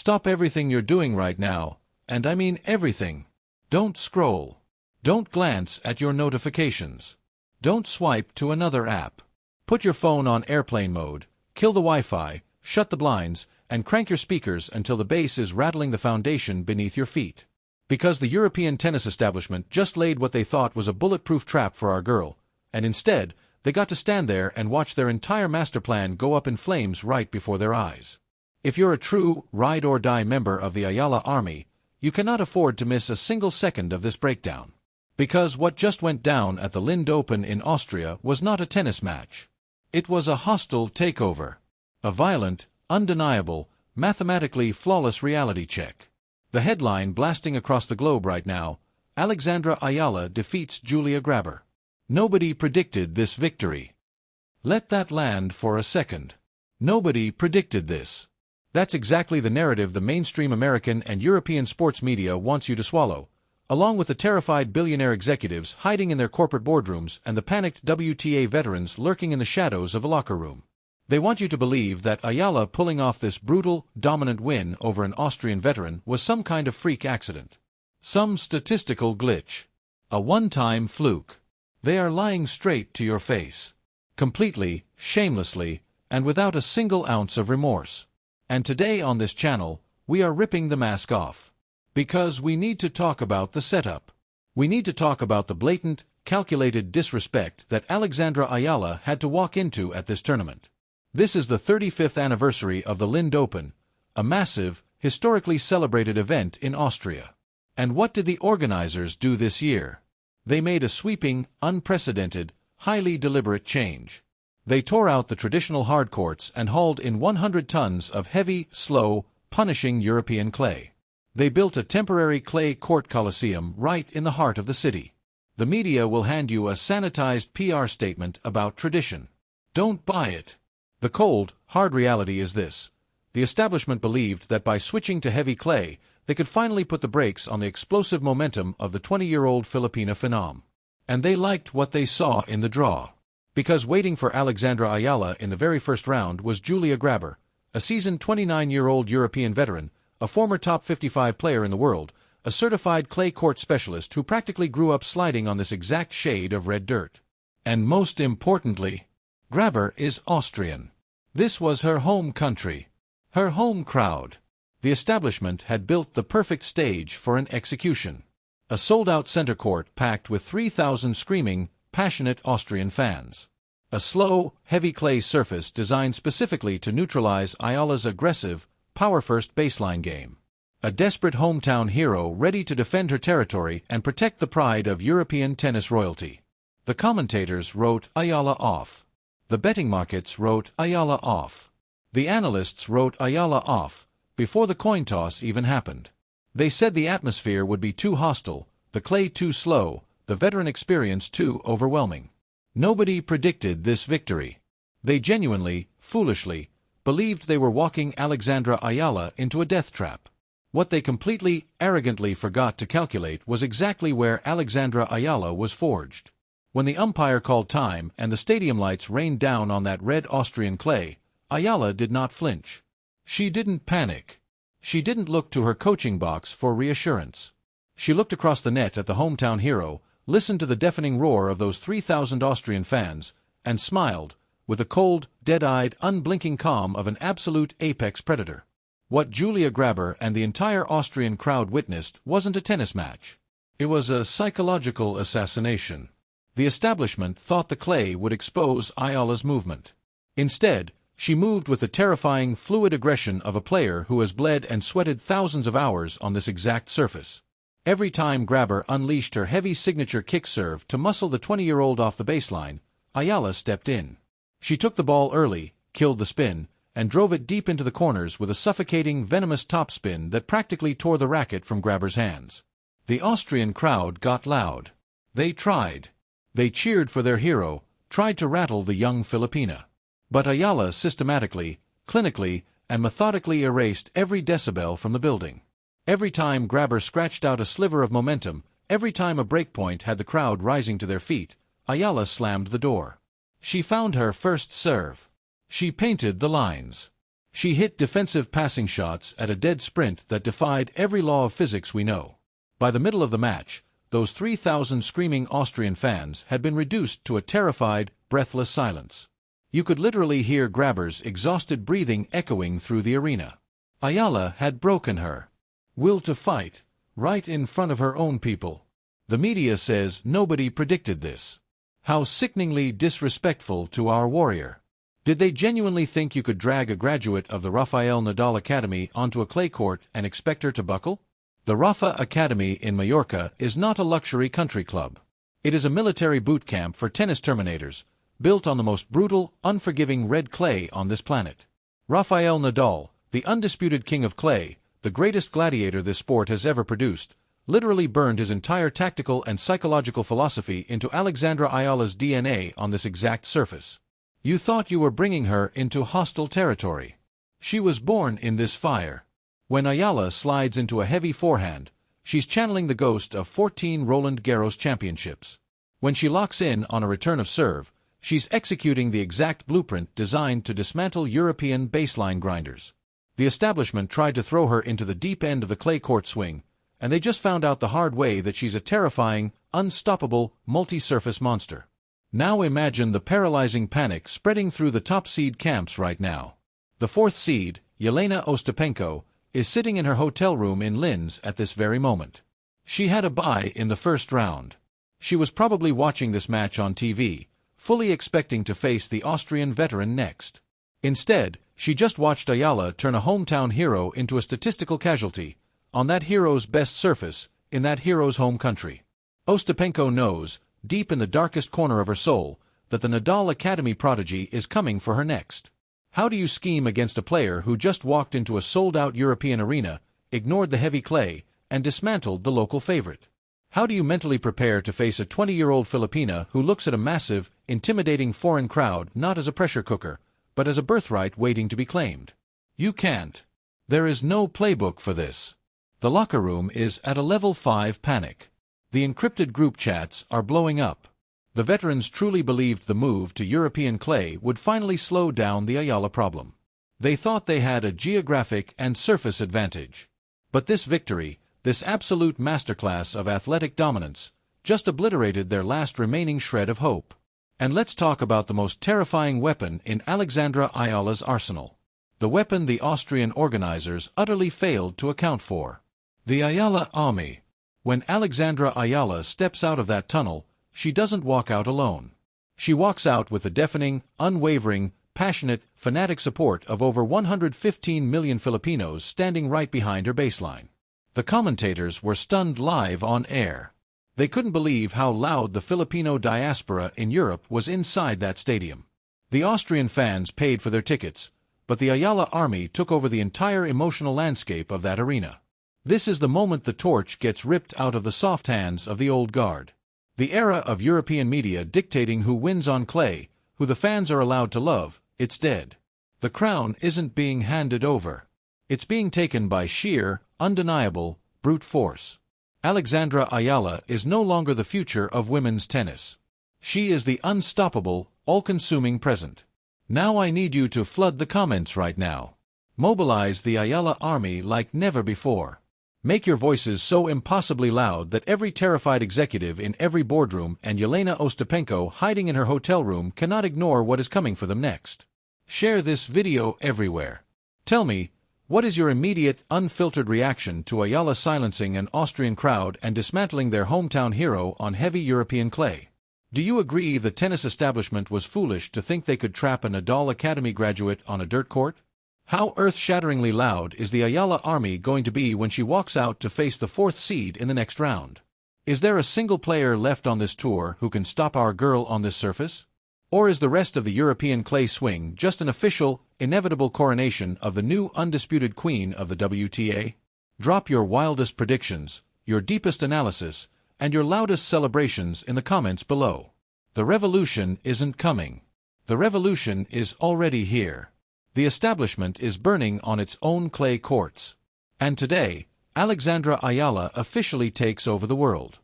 Stop everything you're doing right now, and I mean everything. Don't scroll. Don't glance at your notifications. Don't swipe to another app. Put your phone on airplane mode, kill the Wi-Fi, shut the blinds, and crank your speakers until the bass is rattling the foundation beneath your feet. Because the European tennis establishment just laid what they thought was a bulletproof trap for our girl, and instead, they got to stand there and watch their entire master plan go up in flames right before their eyes. If you're a true ride-or-die member of the Eala army, you cannot afford to miss a single second of this breakdown. Because what just went down at the Lindt Open in Austria was not a tennis match. It was a hostile takeover. A violent, undeniable, mathematically flawless reality check. The headline blasting across the globe right now: Alexandra Eala defeats Julia Grabher. Nobody predicted this victory. Let that land for a second. Nobody predicted this. That's exactly the narrative the mainstream American and European sports media wants you to swallow, along with the terrified billionaire executives hiding in their corporate boardrooms and the panicked WTA veterans lurking in the shadows of a locker room. They want you to believe that Eala pulling off this brutal, dominant win over an Austrian veteran was some kind of freak accident. Some statistical glitch. A one-time fluke. They are lying straight to your face. Completely, shamelessly, and without a single ounce of remorse. And today on this channel, we are ripping the mask off. Because we need to talk about the setup. We need to talk about the blatant, calculated disrespect that Alexandra Eala had to walk into at this tournament. This is the 35th anniversary of the Lindt Open, a massive, historically celebrated event in Austria. And what did the organizers do this year? They made a sweeping, unprecedented, highly deliberate change. They tore out the traditional hard courts and hauled in 100 tons of heavy, slow, punishing European clay. They built a temporary clay court coliseum right in the heart of the city. The media will hand you a sanitized PR statement about tradition. Don't buy it. The cold, hard reality is this: the establishment believed that by switching to heavy clay, they could finally put the brakes on the explosive momentum of the 20-year-old Filipina phenom. And they liked what they saw in the draw. Because waiting for Alexandra Eala in the very first round was Julia Grabher, a seasoned 29-year-old European veteran, a former top 55 player in the world, a certified clay court specialist who practically grew up sliding on this exact shade of red dirt. And most importantly, Grabher is Austrian. This was her home country. Her home crowd. The establishment had built the perfect stage for an execution. A sold-out center court packed with 3,000 screaming, passionate Austrian fans. A slow, heavy clay surface designed specifically to neutralize Eala's aggressive, power-first baseline game. A desperate hometown hero ready to defend her territory and protect the pride of European tennis royalty. The commentators wrote Eala off. The betting markets wrote Eala off. The analysts wrote Eala off, before the coin toss even happened. They said the atmosphere would be too hostile, the clay too slow, the veteran experience too overwhelming. Nobody predicted this victory. They genuinely, foolishly, believed they were walking Alexandra Eala into a death trap. What they completely, arrogantly forgot to calculate was exactly where Alexandra Eala was forged. When the umpire called time and the stadium lights rained down on that red Austrian clay, Eala did not flinch. She didn't panic. She didn't look to her coaching box for reassurance. She looked across the net at the hometown hero, listened to the deafening roar of those 3,000 Austrian fans, and smiled, with the cold, dead-eyed, unblinking calm of an absolute apex predator. What Julia Grabher and the entire Austrian crowd witnessed wasn't a tennis match. It was a psychological assassination. The establishment thought the clay would expose Eala's movement. Instead, she moved with the terrifying, fluid aggression of a player who has bled and sweated thousands of hours on this exact surface. Every time Grabher unleashed her heavy signature kick serve to muscle the 20-year-old off the baseline, Eala stepped in. She took the ball early, killed the spin, and drove it deep into the corners with a suffocating, venomous topspin that practically tore the racket from Grabher's hands. The Austrian crowd got loud. They tried. They cheered for their hero, tried to rattle the young Filipina. But Eala systematically, clinically, and methodically erased every decibel from the building. Every time Grabher scratched out a sliver of momentum, every time a breakpoint had the crowd rising to their feet, Eala slammed the door. She found her first serve. She painted the lines. She hit defensive passing shots at a dead sprint that defied every law of physics we know. By the middle of the match, those 3,000 screaming Austrian fans had been reduced to a terrified, breathless silence. You could literally hear Grabher's exhausted breathing echoing through the arena. Eala had broken her will to fight, right in front of her own people. The media says nobody predicted this. How sickeningly disrespectful to our warrior. Did they genuinely think you could drag a graduate of the Rafael Nadal Academy onto a clay court and expect her to buckle? The Rafa Academy in Mallorca is not a luxury country club. It is a military boot camp for tennis terminators, built on the most brutal, unforgiving red clay on this planet. Rafael Nadal, the undisputed king of clay, the greatest gladiator this sport has ever produced, literally burned his entire tactical and psychological philosophy into Alexandra Eala's DNA on this exact surface. You thought you were bringing her into hostile territory. She was born in this fire. When Eala slides into a heavy forehand, she's channeling the ghost of 14 Roland Garros championships. When she locks in on a return of serve, she's executing the exact blueprint designed to dismantle European baseline grinders. The establishment tried to throw her into the deep end of the clay court swing, and they just found out the hard way that she's a terrifying, unstoppable, multi-surface monster. Now imagine the paralyzing panic spreading through the top seed camps right now. The fourth seed, Jelena Ostapenko, is sitting in her hotel room in Linz at this very moment. She had a bye in the first round. She was probably watching this match on TV, fully expecting to face the Austrian veteran next. Instead, she just watched Eala turn a hometown hero into a statistical casualty, on that hero's best surface, in that hero's home country. Ostapenko knows, deep in the darkest corner of her soul, that the Nadal Academy prodigy is coming for her next. How do you scheme against a player who just walked into a sold-out European arena, ignored the heavy clay, and dismantled the local favorite? How do you mentally prepare to face a 20-year-old Filipina who looks at a massive, intimidating foreign crowd not as a pressure cooker, but as a birthright waiting to be claimed? You can't. There is no playbook for this. The locker room is at a level 5 panic. The encrypted group chats are blowing up. The veterans truly believed the move to European clay would finally slow down the Eala problem. They thought they had a geographic and surface advantage. But this victory, this absolute masterclass of athletic dominance, just obliterated their last remaining shred of hope. And let's talk about the most terrifying weapon in Alexandra Eala's arsenal. The weapon the Austrian organizers utterly failed to account for. The Eala army. When Alexandra Eala steps out of that tunnel, she doesn't walk out alone. She walks out with the deafening, unwavering, passionate, fanatic support of over 115 million Filipinos standing right behind her baseline. The commentators were stunned live on air. They couldn't believe how loud the Filipino diaspora in Europe was inside that stadium. The Austrian fans paid for their tickets, but the Eala army took over the entire emotional landscape of that arena. This is the moment the torch gets ripped out of the soft hands of the old guard. The era of European media dictating who wins on clay, who the fans are allowed to love, it's dead. The crown isn't being handed over. It's being taken by sheer, undeniable, brute force. Alexandra Eala is no longer the future of women's tennis. She is the unstoppable, all-consuming present. Now I need you to flood the comments right now. Mobilize the Eala army like never before. Make your voices so impossibly loud that every terrified executive in every boardroom and Jelena Ostapenko hiding in her hotel room cannot ignore what is coming for them next. Share this video everywhere. Tell me, what is your immediate, unfiltered reaction to Eala silencing an Austrian crowd and dismantling their hometown hero on heavy European clay? Do you agree the tennis establishment was foolish to think they could trap a Nadal Academy graduate on a dirt court? How earth-shatteringly loud is the Eala army going to be when she walks out to face the fourth seed in the next round? Is there a single player left on this tour who can stop our girl on this surface? Or is the rest of the European clay swing just an official, inevitable coronation of the new undisputed queen of the WTA? Drop your wildest predictions, your deepest analysis, and your loudest celebrations in the comments below. The revolution isn't coming. The revolution is already here. The establishment is burning on its own clay courts. And today, Alexandra Eala officially takes over the world.